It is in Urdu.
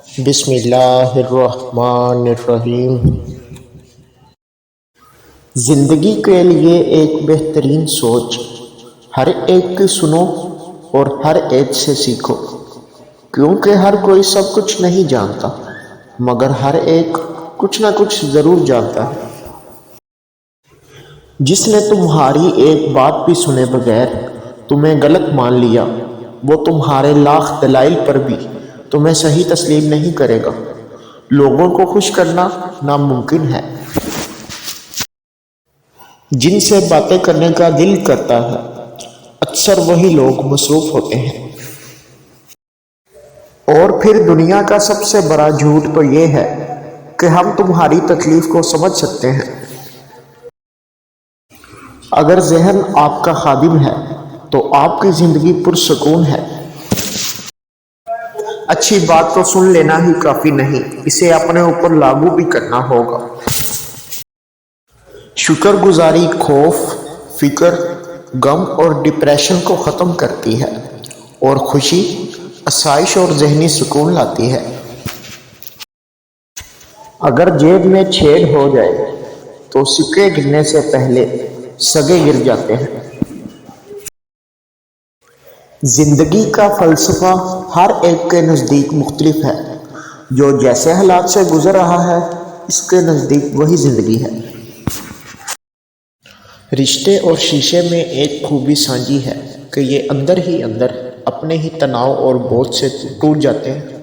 بسم اللہ الرحمن الرحیم۔ زندگی کے لیے ایک بہترین سوچ، ہر ایک کی سنو اور ہر ایک سے سیکھو، کیونکہ ہر کوئی سب کچھ نہیں جانتا، مگر ہر ایک کچھ نہ کچھ ضرور جانتا ہے۔ جس نے تمہاری ایک بات بھی سنے بغیر تمہیں غلط مان لیا، وہ تمہارے لاکھ دلائل پر بھی تمہیں صحیح تسلیم نہیں کرے گا۔ لوگوں کو خوش کرنا ناممکن ہے، جن سے باتیں کرنے کا دل کرتا ہے اکثر وہی لوگ مصروف ہوتے ہیں۔ اور پھر دنیا کا سب سے بڑا جھوٹ تو یہ ہے کہ ہم تمہاری تکلیف کو سمجھ سکتے ہیں۔ اگر ذہن آپ کا خادم ہے تو آپ کی زندگی پرسکون ہے۔ اچھی بات تو سن لینا ہی کافی نہیں، اسے اپنے اوپر لاگو بھی کرنا ہوگا۔ شکر گزاری خوف، فکر، غم اور ڈپریشن کو ختم کرتی ہے، اور خوشی، آسائش اور ذہنی سکون لاتی ہے۔ اگر جیب میں چھید ہو جائے تو سکے گرنے سے پہلے سگے گر جاتے ہیں۔ زندگی کا فلسفہ ہر ایک کے نزدیک مختلف ہے۔ جو جیسے حالات سے گزر رہا ہے اس کے نزدیک وہی زندگی ہے۔ رشتے اور شیشے میں ایک خوبی سانجھی ہے کہ یہ اندر ہی اندر اپنے ہی تناؤ اور بوجھ سے ٹوٹ جاتے ہیں۔